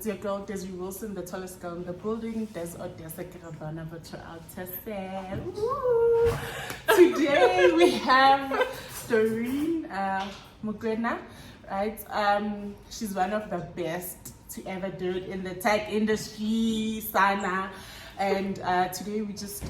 It's your girl, Desiree Wilson, the tallest girl in the building. Des Odessa Caravana Virtual Test Fan. Today we have Doreen Mukwena, right? She's one of the best to ever do it in the tech industry, Sana. And today we're just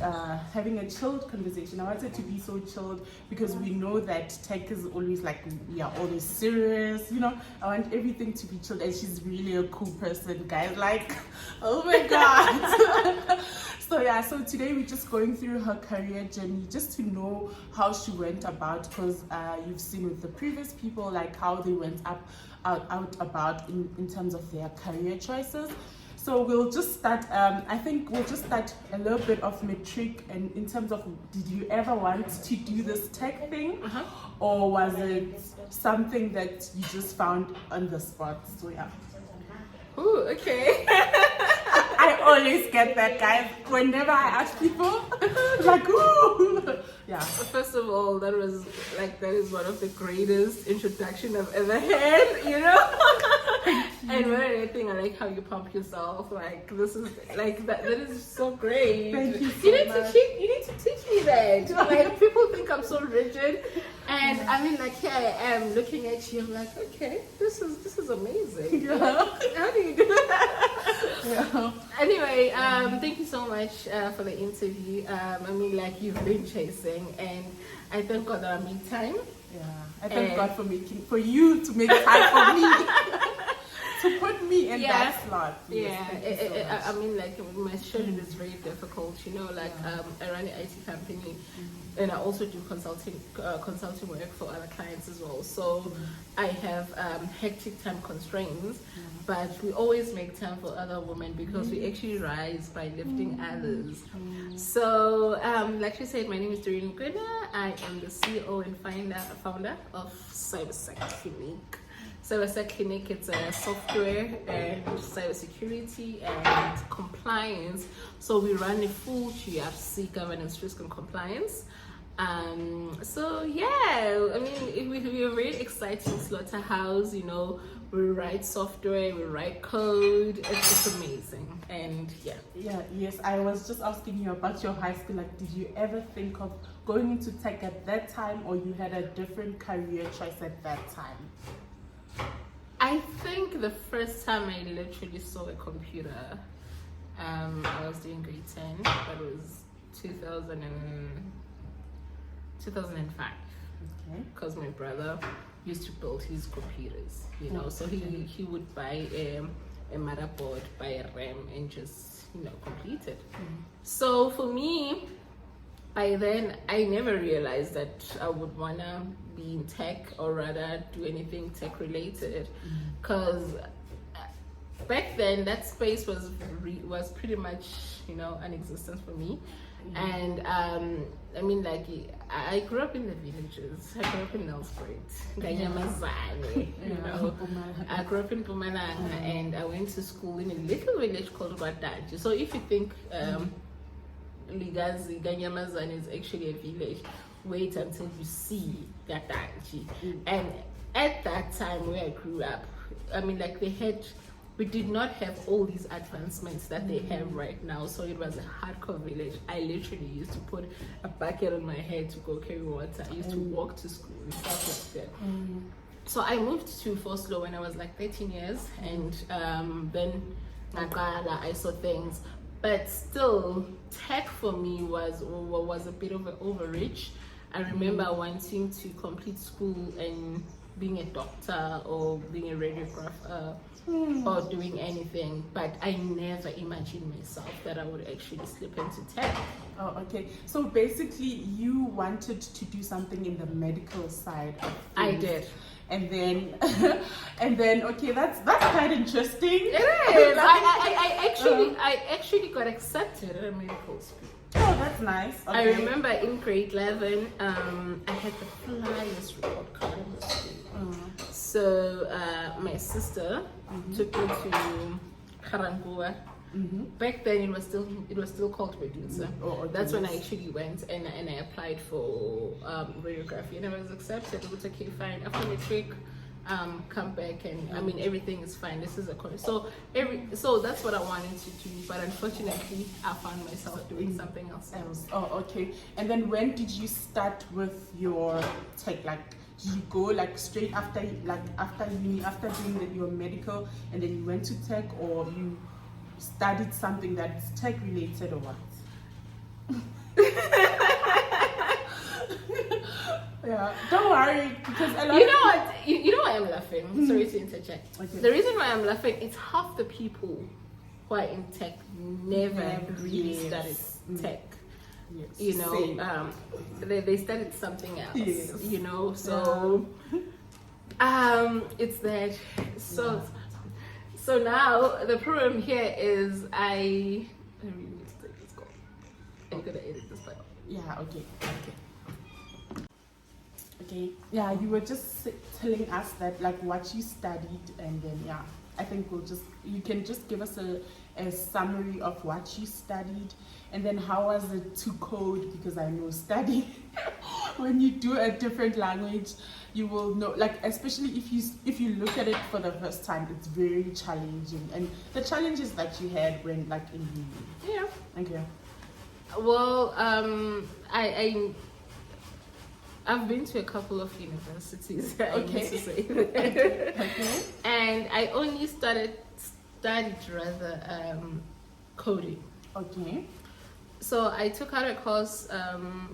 having a chilled conversation. I wanted to be so chilled because we know that tech is always like, we are always serious, you know. I want everything to be chilled, and she's really a cool person, guys. Like, oh my God. So today we're just going through her career journey, just to know how she went about, because you've seen with the previous people, like how they went out about in terms of their career choices. So we'll just start, I think we'll just start a little bit of metric, and in terms of, did you ever want to do this tech thing? Or was it something that you just found on the spot? So yeah. Ooh, okay. I always get that, guys. Whenever I ask people, like, ooh. Yeah. First of all, that is one of the greatest introduction I've ever had, you know? And more than anything, I like how you pump yourself. Like, this is like that is so great. Thank you so much. You need to teach me that. Like, people think I'm so rigid, and I mean, like, here I am looking at you. I'm like, okay, this is amazing. Yeah. How do you do that? Yeah. Anyway, thank you so much for the interview. I mean, like, you've been chasing, and I thank God that I made time. Yeah. I thank God for you to make time for me. To put me in that slot. Yes, I mean, like, my schedule is very difficult, you know, like, I run an IT company, and I also do consulting work for other clients as well. So I have hectic time constraints, but we always make time for other women because we actually rise by lifting others. So, like you said, my name is Doreen Mukwena. I am the CEO and founder of Cybersecurity. Cybersecurity, it's a software and cybersecurity and compliance. So we run a full GRC, governance, risk and compliance. So yeah, I mean, we're a very exciting slaughterhouse, you know. We write software, we write code, it's amazing. And yes, I was just asking you about your high school. Like, did you ever think of going into tech at that time, or you had a different career choice at that time? I think the first time I literally saw a computer, I was doing grade 10. That was 2005. Okay. Because my brother used to build his computers, you know. So he would buy a motherboard, buy a RAM, and just, you know, complete it. So for me, by then, I never realized that I would wanna be in tech, or rather do anything tech related, because back then that space was pretty much, you know, non-existent for me. And I mean, like, I grew up in the villages. I grew up in Nelspruit, you know. I grew up in Mpumalanga, and I went to school in a little village called Rwadaji. So if you think Ligazi Ganyamazan is actually a village, wait until you see Gataji. And at that time where I grew up, I mean, like, we did not have all these advancements that they have right now. So it was a hardcore village. I literally used to put a bucket on my head to go carry water. I used to walk to school and stuff like that. So I moved to Foslo when I was like 13 years, and then I saw things. But still, tech for me was a bit of an overreach. I remember wanting to complete school and being a doctor or being a radiographer or doing anything, but I never imagined myself that I would actually slip into tech. Oh, okay. So basically, you wanted to do something in the medical side of things. I did. And then, okay, that's quite interesting. It is. I actually got accepted at a medical school. Oh, that's nice. Okay. I remember in grade 11, I had the flyest report card in the school. So my sister took me to Karangua. Back then it was still called Medusa. That's when I actually went and I applied for radiography, and I was accepted. It was okay, fine. After matric, come back and I mean everything is fine. This is a course. So that's what I wanted to do, but unfortunately I found myself doing something else. Oh, okay. And then when did you start with your tech? Like, did you go like straight after uni, after doing your medical, and then you went to tech, or you studied something that's tech related, or what? Yeah, don't worry, because a lot you know what? You know why I'm laughing? Mm-hmm. Sorry to interject. Okay. The reason why I'm laughing, it's half the people who are in tech never really studied tech. Yes. You know, they studied something else. Yes. You know, so it's that. So now the problem here is I really need to take this call. I'm gonna edit this file. Yeah. Okay. Yeah, you were just telling us that like what you studied, and then I think you can just give us a summary of what you studied, and then how was it to code, because I know study when you do a different language, you will know, like especially if you look at it for the first time, it's very challenging, and the challenges that you had when like in uni. Yeah. Okay. Well, I've been to a couple of universities. I need to say that. Okay. And I only studied coding. Okay. So I took out a course.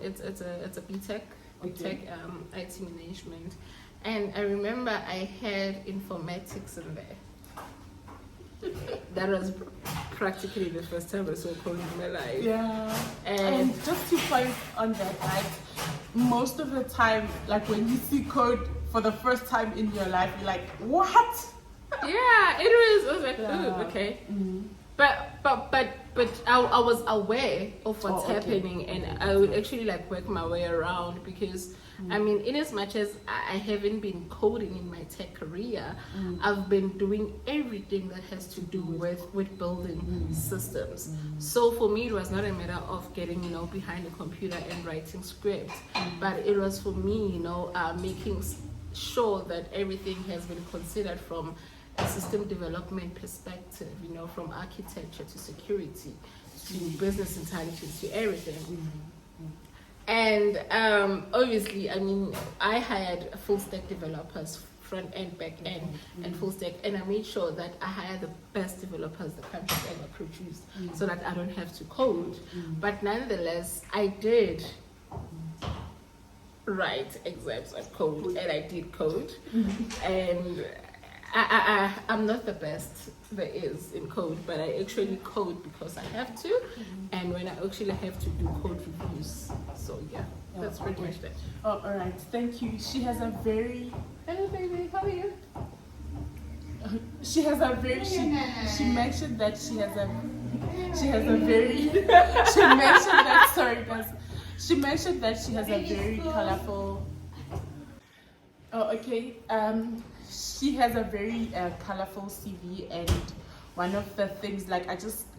It's a BTech, IT management, and I remember I had informatics in there. That was practically the first time I saw coding in my life. Yeah. And just to point on that, like most of the time, like when you see code for the first time in your life, you're like, what? Yeah, it was like, oh, okay. Mm-hmm. But I was aware of what's happening, and I would actually like work my way around, because I mean, in as much as I haven't been coding in my tech career, I've been doing everything that has to do with building systems. So for me, it was not a matter of getting, behind a computer and writing scripts, but it was for me, making sure that everything has been considered from a system development perspective, from architecture to security to business intelligence to everything. And obviously, I mean, I hired full stack developers, front end, back end, and full stack, and I made sure that I hired the best developers the country ever produced, so that I don't have to code. But nonetheless, I did write exams on code, and I did code, and I'm not the best there is in code, but I actually code because I have to, and when I actually have to do code reviews. So that's pretty much that. Oh, all right, thank you. She has a very... Hello baby, how are you? She has a very... She mentioned that she has a very... She mentioned that she has a very colorful... Oh, okay. She has a very colorful CV, and one of the things, like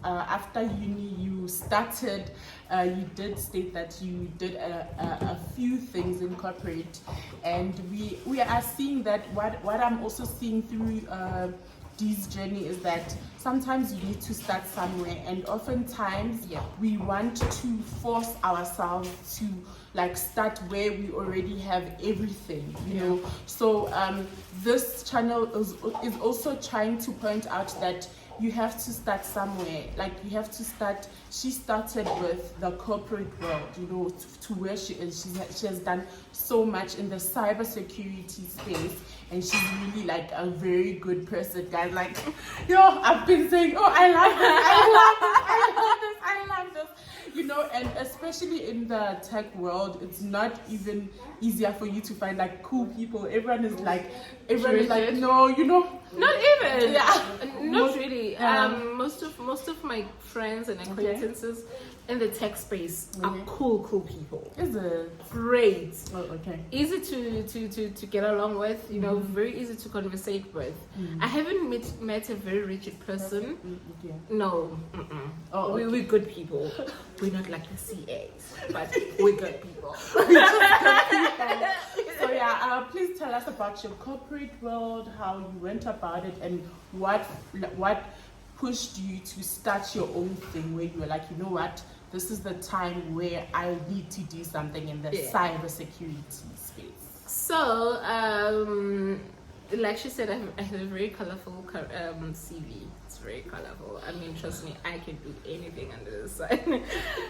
after uni you started, you did state that you did a few things in corporate, and we are seeing that what I'm also seeing through Dee's journey is that sometimes you need to start somewhere, and oftentimes we want to force ourselves to like start where we already have everything, you know. So this channel is also trying to point out that you have to start somewhere. Like you have to start. She started with the corporate world, you know, to where she is. She has done so much in the cybersecurity space, and she's really like a very good person, guys. Like, I've been saying, I love this, you know. And especially in the tech world, it's not even easier for you to find like cool people. Everyone is like, no, you know. Not even. Yeah. Not really. Most of my friends and acquaintances in the tech space are cool people. Is it? Great. Oh, okay. Easy to get along with, you know, very easy to conversate with. I haven't met a very rigid person. No. Oh, okay. We're good people. We're not like the CAs, but we're good people. So please tell us about your corporate world, how you went about it, and what pushed you to start your own thing where you were like, you know what, this is the time where I need to do something in the cybersecurity space. So, like she said, I have a very colorful CV. It's very colorful. I mean, trust me, I can do anything under the sun.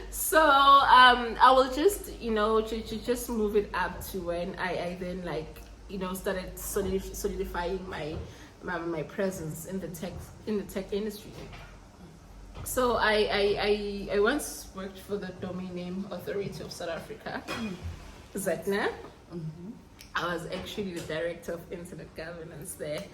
So, I will just, to just move it up to when I then started solidifying my presence in the tech industry. So I once worked for the Domain Name Authority of South Africa, ZETNA. Mm-hmm. I was actually the director of internet governance there.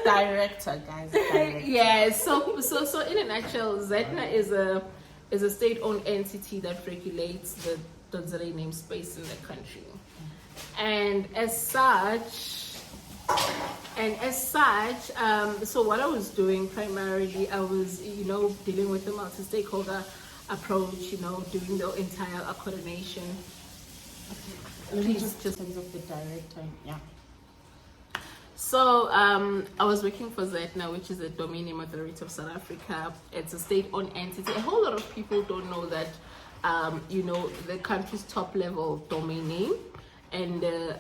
Director, guys. Director. Yeah. So in a nutshell, ZETNA is a state-owned entity that regulates the .za namespace in the country, and as such, so what I was doing primarily, I was dealing with the multi-stakeholder approach, doing the entire coordination. Please just in terms of the director, yeah. So I was working for ZETNA, which is the Domain Name Authority of South Africa. It's a state-owned entity. A whole lot of people don't know that, the country's top-level domain name and the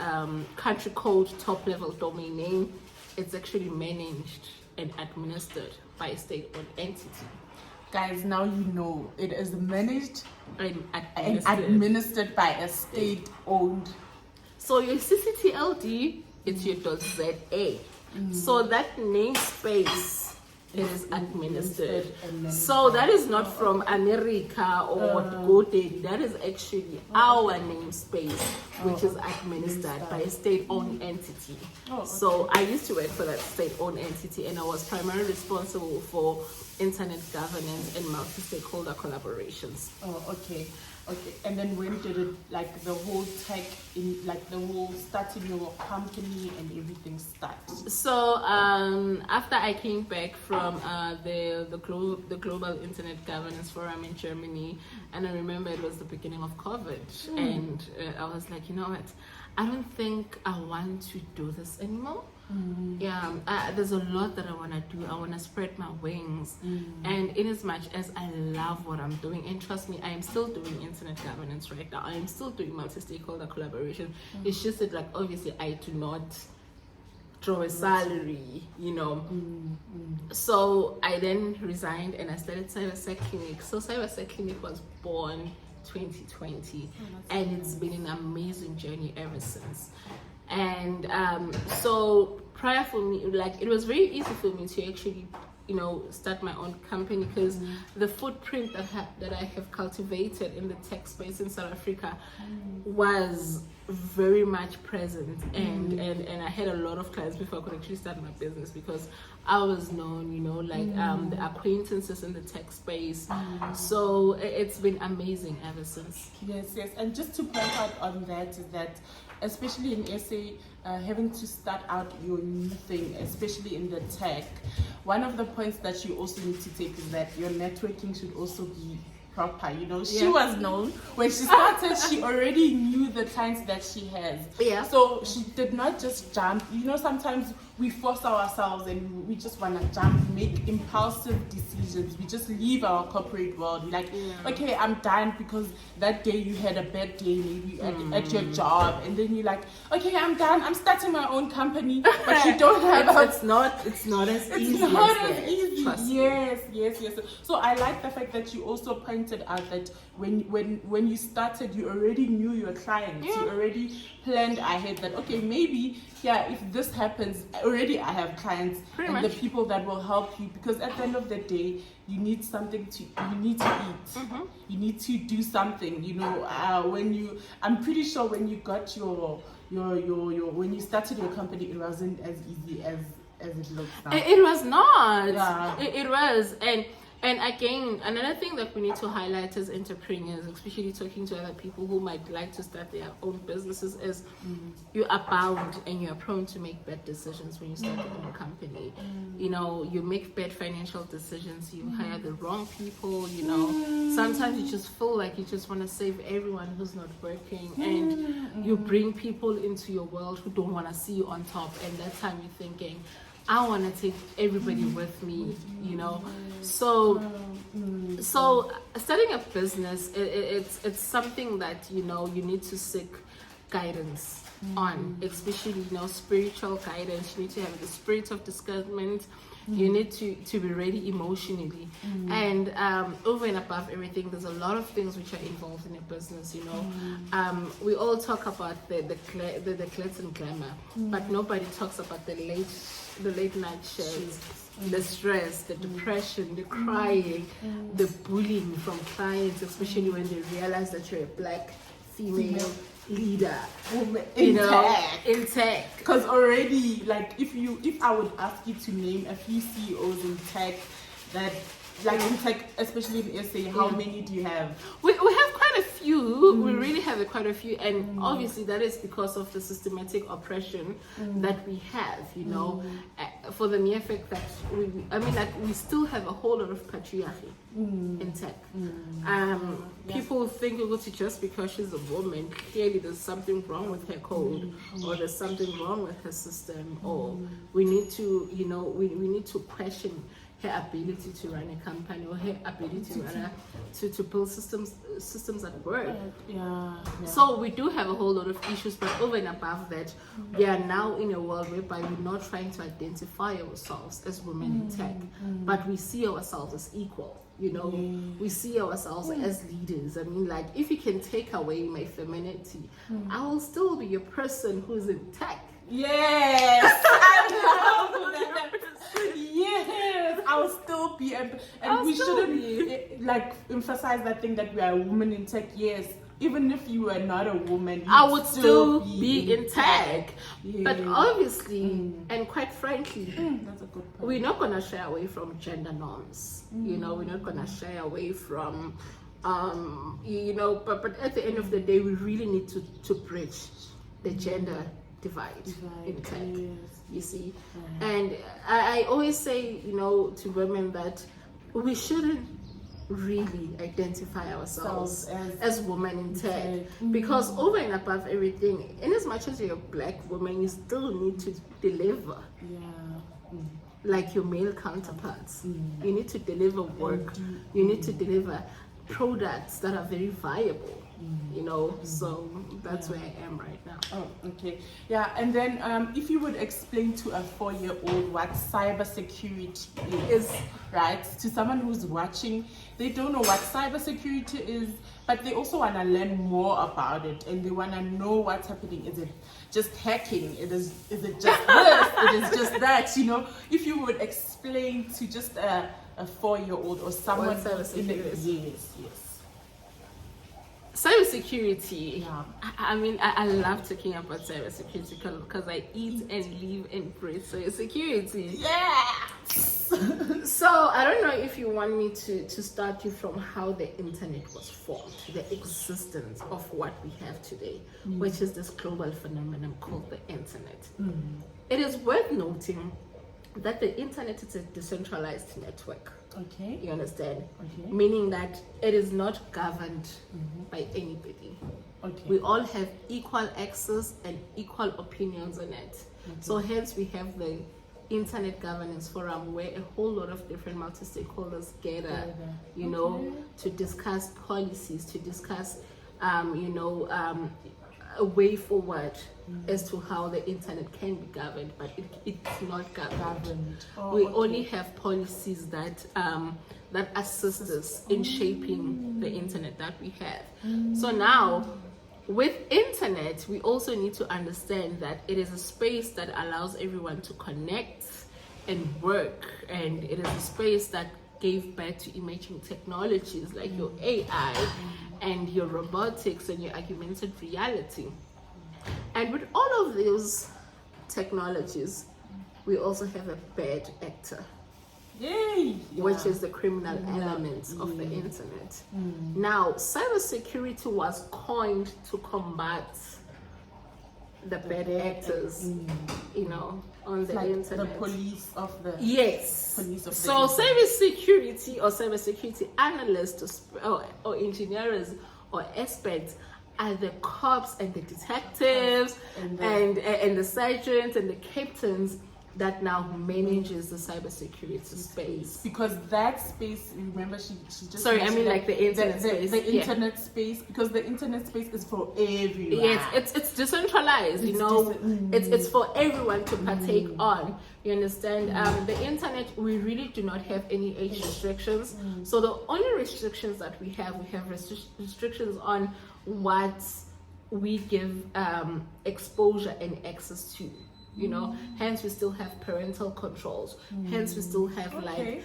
country code top-level domain name, it's actually managed and administered by a state-owned entity. Guys, now you know it is managed and administered by a state-owned. So your CCTLD, it's your .za. So that namespace, it is administered. So that is not from America or GoDaddy. That is actually our namespace, which is administered by a state-owned entity. So I used to work for that state-owned entity, and I was primarily responsible for internet governance and multi-stakeholder collaborations. Oh, okay. And then when did it, the whole tech, the whole starting your company and everything start? So after I came back from the Global Internet Governance Forum in Germany, and I remember it was the beginning of COVID, and I was like, you know what, I don't think I want to do this anymore. There's a lot that I want to do. I want to spread my wings, and in as much as I love what I'm doing, and trust me, I am still doing internet governance right now. I am still doing multi-stakeholder collaboration. It's just that, obviously, I do not draw a salary, So I then resigned and I started Cybersecurity. So Cybersecurity was born 2020, and it's been an amazing journey ever since. And so prior for me, it was very easy for me to actually, start my own company, because the footprint that I have cultivated in the tech space in South Africa was very much present, and I had a lot of clients before I could actually start my business, because I was known, the acquaintances in the tech space. So it's been amazing ever since. Yes. And just to point out on that is that, especially in SA, having to start out your new thing, especially in the tech, one of the points that you also need to take is that your networking should also be proper. She was known when she started. She already knew the clients that she has. So she did not just jump. Sometimes we force ourselves and we just want to jump, make impulsive decisions. We just leave our corporate world. We're like, okay, I'm done, because that day you had a bad day maybe at your job, and then you're like, okay, I'm done. I'm starting my own company, but you don't have. It's not as easy. It's not as easy. Yes. So I like the fact that you also pointed out that when you started, you already knew your clients. You already planned ahead that, okay, maybe if this happens, already I have clients the people that will help you, because at the end of the day, you need something you need to eat. You need to do something. I'm pretty sure when you got your when you started your company, it wasn't as easy as it looks now. It was not. It was, and And again, another thing that we need to highlight as entrepreneurs, especially talking to other people who might like to start their own businesses, is you are bound and you are prone to make bad decisions when you start your own company. You know, you make bad financial decisions, you hire the wrong people, you know. Sometimes you just feel like you just want to save everyone who's not working, and you bring people into your world who don't want to see you on top, and that time you're thinking, I want to take everybody with me, you know. So starting a business, it's something that, you know, you need to seek guidance on, especially, you know, spiritual guidance. You need to have the spirit of discernment. You need to be ready emotionally, and over and above everything, there's a lot of things which are involved in a business. You know, we all talk about the glitz and glamour, but nobody talks about the late night shifts, the stress, the depression, the crying, the bullying from clients, especially when they realize that you're a black female leader, in tech. Because already, like, if I would ask you to name a few CEOs in tech that, like, in tech, especially in SA, how many do you have? We have quite a few. We really have quite a few, and obviously that is because of the systematic oppression that we have, you know, for the mere fact that we still have a whole lot of patriarchy in tech. People think just because she's a woman, clearly there's something wrong with her code, or there's something wrong with her system, or we need to, you know, we need to question her ability to run a company, or her ability to build systems that work. So we do have a whole lot of issues, but over and above that, we are now in a world whereby we're not trying to identify ourselves as women in tech, but we see ourselves as equal. You know, we see ourselves as leaders. I mean, like, if you can take away my femininity, I will still be a person who's in tech. Yes, I love that. Yes, I'll still be, and we shouldn't like emphasize that thing that we are a woman in tech. Yes, even if you were not a woman, I would still be in tech. Yeah. But obviously, and quite frankly, that's a good point. We're not gonna shy away from gender norms. You know, we're not gonna shy away from, you know. But at the end of the day, we really need to bridge the gender divide in tech. You see, and I always say, you know, to women that we shouldn't really identify ourselves as women in tech, because over and above everything, in as much as you're a black woman, you still need to deliver like your male counterparts. You need to deliver work, you need to deliver products that are very viable, you know. So that's where I am right now. Oh, okay. Yeah, and then if you would explain to a 4-year-old what cybersecurity is, right? To someone who's watching, they don't know what cybersecurity is, but they also want to learn more about it, and they want to know what's happening. Is it just hacking? Is it just this? It is just that, you know? If you would explain to just a 4-year-old or someone What cybersecurity is. Yes. Cybersecurity. I mean, I love talking about cybersecurity because I eat and live and breathe cybersecurity. Yes. So I don't know if you want me to start you from how the internet was formed, the existence of what we have today, which is this global phenomenon called the internet. It is worth noting that the internet is a decentralized network. Okay. You understand? Okay. Meaning that it is not governed by anybody. Okay. We all have equal access and equal opinions on it. Okay. So hence we have the Internet Governance Forum, where a whole lot of different multi-stakeholders gather, you know, to discuss policies, to discuss, a way forward as to how the internet can be governed, but it's not governed. We only have policies that that assist us in shaping the internet that we have. So now, with internet, we also need to understand that it is a space that allows everyone to connect and work, and it is a space that gave birth to emerging technologies like your AI and your robotics and your augmented reality. And with all of these technologies, we also have a bad actor Yay! which is the criminal element of the internet. Now, cybersecurity was coined to combat the bad actors, you know, on the like internet. the police of the Yes. police of the So internet. cybersecurity or cybersecurity analysts or engineers or experts are the cops and the detectives and the sergeants and the captains that now manages the cybersecurity space. Because that space, remember, she just Sorry, I mean mentioned like the internet space. the internet space, because the internet space is for everyone. Yes, it's decentralized, you know. It's for everyone to partake on. You understand? The internet, we really do not have any age restrictions. So the only restrictions that we have restrictions on what we give exposure and access to. You know, hence we still have parental controls. Hence we still have like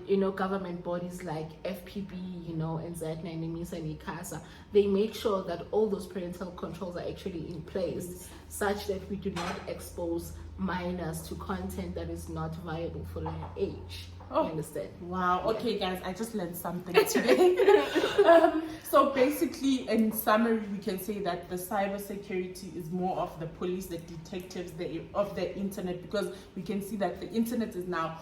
you know, government bodies like FPB, you know, and Z9 and MISA and ICASA. They make sure that all those parental controls are actually in place, such that we do not expose minors to content that is not viable for their age. Oh, you understand? Wow. Okay, guys, I just learned something today. So basically, in summary, we can say that the cybersecurity is more of the police, the detectives, of the internet, because we can see that the internet is now,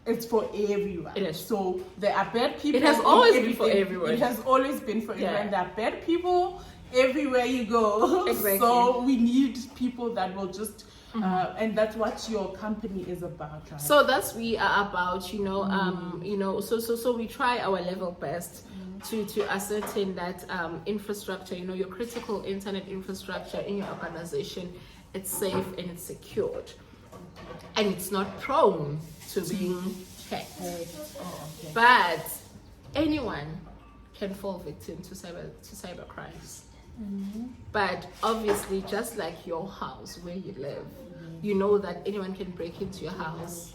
it's for everyone. It is. So there are bad people. It has always been for everyone. It has always been for everyone. Yeah. There are bad people everywhere you go. Exactly. So we need people that will just and that's what your company is about, right? So that's we are about, you know, you know, so we try our level best to ascertain that infrastructure, you know, your critical internet infrastructure in your organization, it's safe and it's secured, and it's not prone to being hacked. Oh, okay. But anyone can fall victim to cyber crimes. But obviously, just like your house where you live, you know that anyone can break into your house,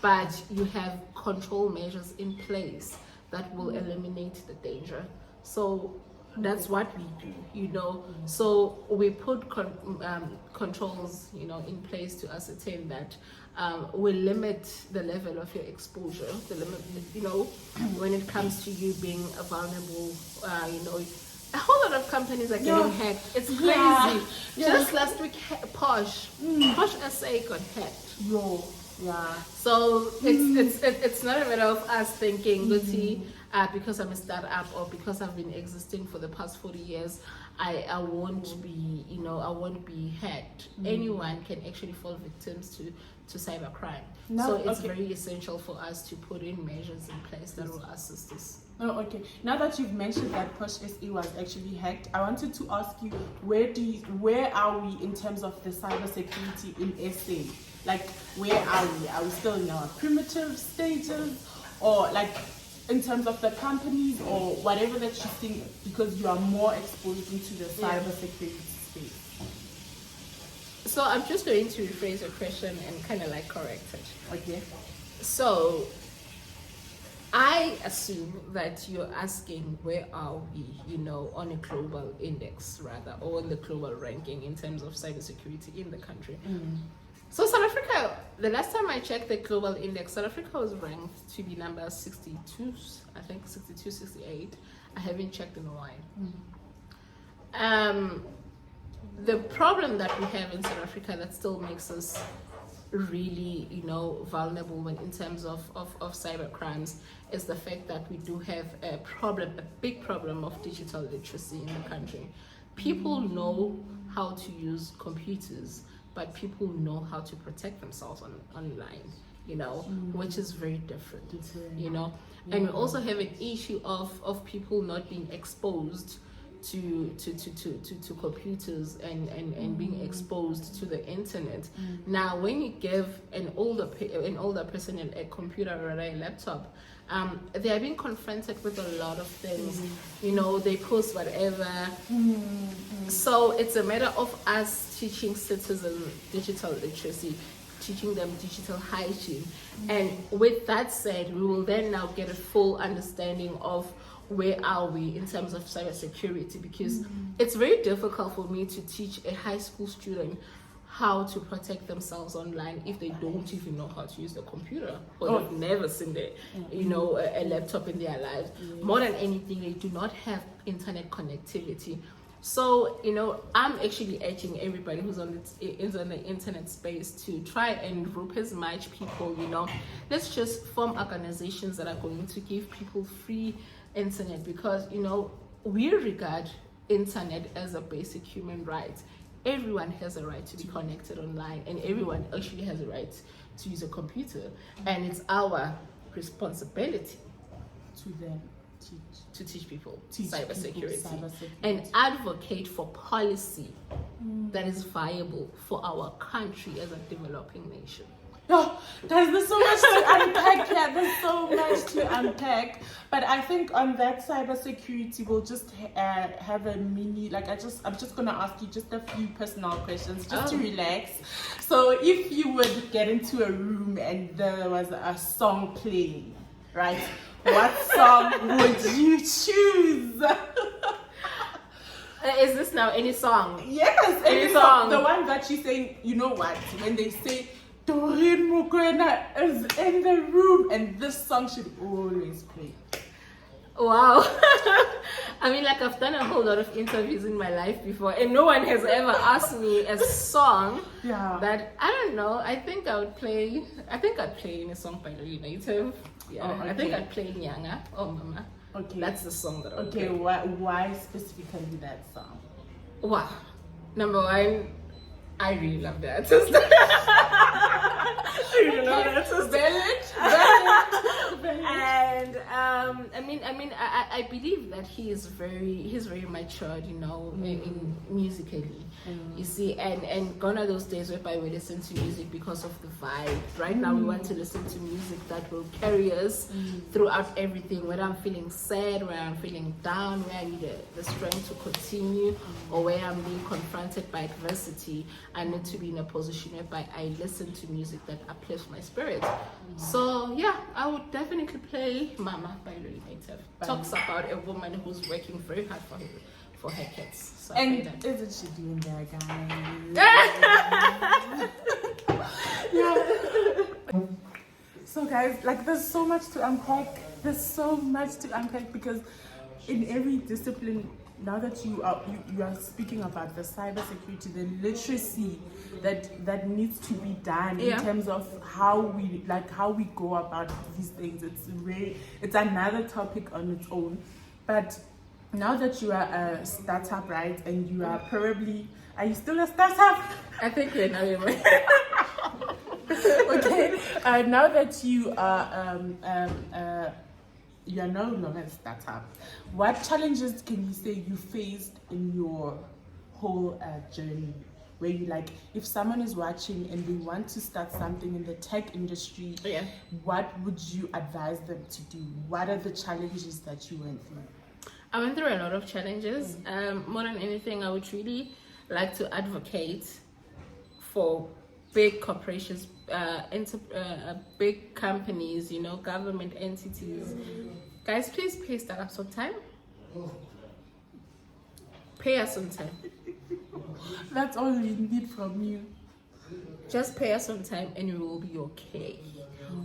but you have control measures in place that will eliminate the danger. So that's what we do, you know. So we put controls, you know, in place to ascertain that we limit the level of your exposure, the limit, you know, when it comes to you being a vulnerable, you know. A whole lot of companies are getting hacked. It's crazy. Yeah. Just last week, Posh SA got hacked. Yeah. So it's not a matter of us thinking, Lucy, because I'm a startup or because I've been existing for the past 40 years, I won't be, you know, I won't be hacked. Anyone can actually fall victims to cybercrime. So it's very essential for us to put in measures in place that will assist us. Oh, okay. Now that you've mentioned that Push SE was actually hacked, I wanted to ask you, where are we in terms of the cybersecurity in SA? Like, where are we? Are we still in our primitive stages, or like in terms of the companies, or whatever that you think, because you are more exposed into the cybersecurity space? So I'm just going to rephrase your question and kind of like correct it. Okay. So I assume that you're asking where are we, you know, on a global index rather, or on the global ranking in terms of cybersecurity in the country. So South Africa, the last time I checked the global index, South Africa was ranked to be number 62, I think 62, 68. I haven't checked in a while. The problem that we have in South Africa that still makes us really, you know, vulnerable when in terms of cyber crimes is the fact that we do have a big problem of digital literacy in the country. People know how to use computers, but people know how to protect themselves online, you know, which is very different, you know. And we also have an issue of people not being exposed to computers and being exposed to the internet. Now, when you give an older person a computer or a laptop, they are being confronted with a lot of things. You know, they post whatever. So it's a matter of us teaching citizens digital literacy, teaching them digital hygiene. And with that said, we will then now get a full understanding of where are we in terms of cybersecurity, because it's very difficult for me to teach a high school student how to protect themselves online if they don't even know how to use the computer, or they've never seen a laptop in their lives. More than anything, they do not have internet connectivity. So, I'm actually urging everybody who's is on the internet space to try and group as much people, Let's just form organizations that are going to give people free internet, because, we regard internet as a basic human right. Everyone has a right to be connected online, and everyone actually has a right to use a computer. And it's our responsibility to teach people cybersecurity and advocate for policy that is viable for our country as a developing nation. Oh, there's so much to unpack here. There's so much to unpack. But I think on that cybersecurity, we'll just have a mini, I'm just going to ask you just a few personal questions just to relax. So if you would get into a room and there was a song playing, right? What song would you choose? Is this now any song? Yes, any song. The one that she's saying, you know what? When they say, Doreen is in the room, and this song should always play. Wow. I mean, I've done a whole lot of interviews in my life before, and no one has ever asked me a song that, I don't know, I think I'd play in a song by Doreen Native. Yeah, I think I'd play Nyanga or Mama. Okay. That's the song that I would play. Why specifically that song? Wow. Number one, I really love the artist. And I believe that he's very matured, in musically. You see, and gone are those days whereby we listen to music because of the vibe. Right now we want to listen to music that will carry us throughout everything, whether I'm feeling sad, where I'm feeling down, where I need the strength to continue, or where I'm being confronted by adversity. I need to be in a position whereby I listen to music that uplifts my spirit. So yeah, I would definitely play Mama by Doreen Native. Talks about a woman who's working very hard for her kids. So and isn't she doing that, guys? Yeah. So guys, there's so much to unpack. Because in every discipline, now that you are speaking about the cybersecurity, the literacy that needs to be done in terms of how we go about these things, it's another topic on its own. But now that you are a startup, right, and you are are you still a startup? I think we're now. Okay. Now that you are you are no longer a startup, what challenges can you say you faced in your whole journey? Where you if someone is watching and they want to start something in the tech industry, what would you advise them to do? What are the challenges that you went through? I went through a lot of challenges. More than anything, I would really like to advocate for big corporations, big companies, government entities. Guys, please pay startups on time. Pay us on time. That's all we need from you. Just pay us on time and we will be okay.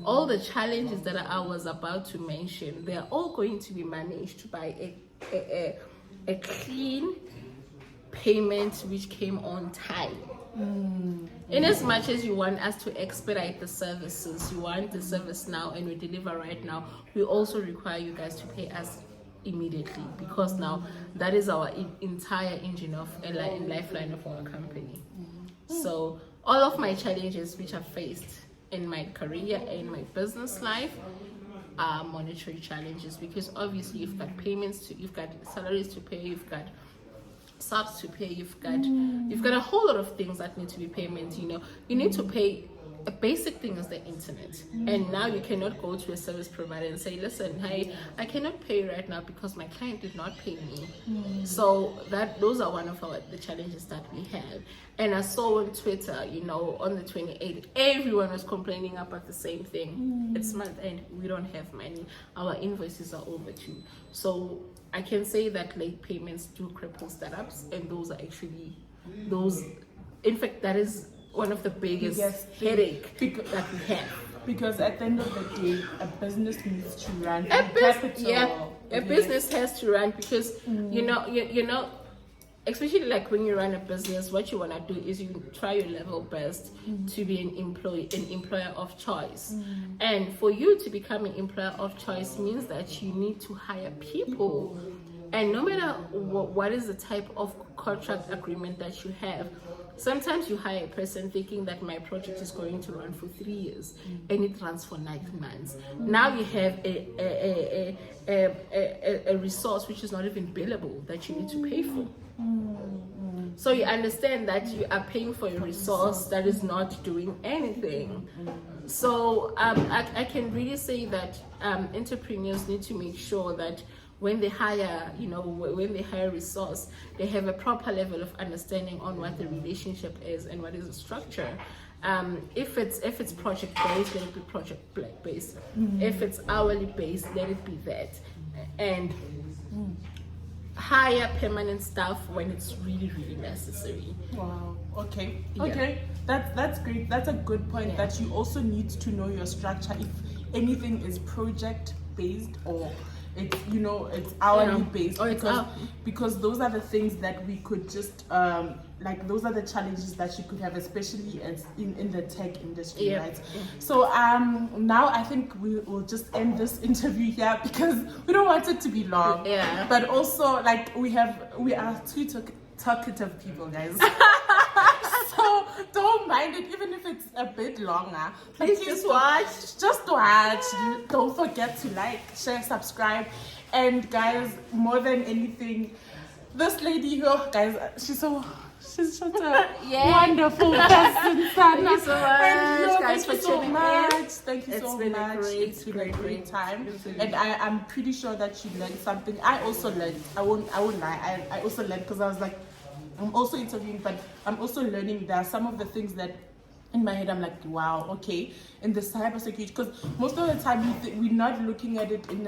All the challenges that I was about to mention, they're all going to be managed by a clean payment which came on time. In as much as you want us to expedite the services, you want the service now and we deliver right now, we also require you guys to pay us immediately, because now that is our entire engine of and lifeline of our company. So all of my challenges which I've faced in my career and in my business life are monetary challenges, because obviously you've got payments you've got salaries to pay, you've got subs to pay, you've got a whole lot of things that need to be payments. You need to pay. A basic thing is the internet, and now you cannot go to a service provider and say, listen, hey, I cannot pay right now because my client did not pay me. So those are one of the challenges that we have. And I saw on Twitter, on the 28th, everyone was complaining about the same thing. It's month end, we don't have money, our invoices are overdue. So I can say that late payments do cripple startups, and those are actually those in fact, that is one of the biggest headache that we have. Because at the end of the day, a business needs to run. A business has to run because you know, especially like when you run a business, what you want to do is you try your level best to be an employer of choice. And for you to become an employer of choice means that you need to hire people. And no matter what is the type of contract agreement that you have, sometimes you hire a person thinking that my project is going to run for 3 years and it runs for 9 months. Now you have a resource which is not even billable that you need to pay for. So you understand that you are paying for a resource that is not doing anything. So I can really say that entrepreneurs need to make sure that when they hire, when they hire resource, they have a proper level of understanding on what the relationship is and what is the structure. If it's project based, let it be project based. If it's hourly based, let it be that. And hire permanent staff when it's really, really necessary. Wow. Okay. That's great. That's a good point. That you also need to know your structure. If anything is project based or it's it's hourly based, because those are the things that we could just those are the challenges that you could have, especially as in the tech industry, right? So now I think we will just end this interview here because we don't want it to be long. But also we are two talkative people, guys. So don't mind it, even if it's a bit longer. Please just watch. Just watch. Don't forget to like, share, subscribe. And guys, more than anything, this lady here, guys, she's such a wonderful person, Sana. Thank you so much, guys, for tuning in. Thank you so much. It's been a great time. And I'm pretty sure that you learned something. I also learned. I won't lie. I also learned because I was like, I'm also interviewing, but I'm also learning. There are some of the things that in my head I'm like, wow, okay. In the cybersecurity, because most of the time we're not looking at it in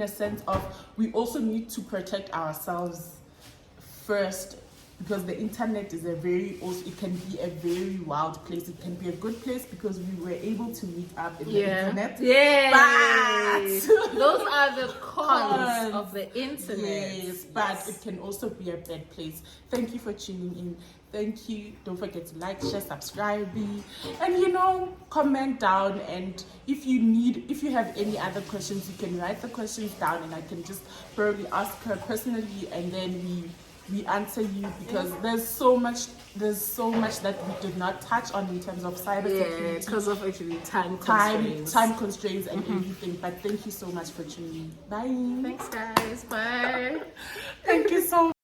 a sense of we also need to protect ourselves first, because the internet is it can be a very wild place. It can be a good place because we were able to meet up in the internet. But those are the cons of the internet. Yes, but it can also be a bad place. Thank you for tuning in. Thank you. Don't forget to like, share, subscribe, and comment down. And if you have any other questions, you can write the questions down, and I can just probably ask her personally, and then we answer you, because there's so much that we did not touch on in terms of cybersecurity because of actually time constraints and everything. But thank you so much for tuning in. Bye. Thanks, guys. Bye. Thank you so much.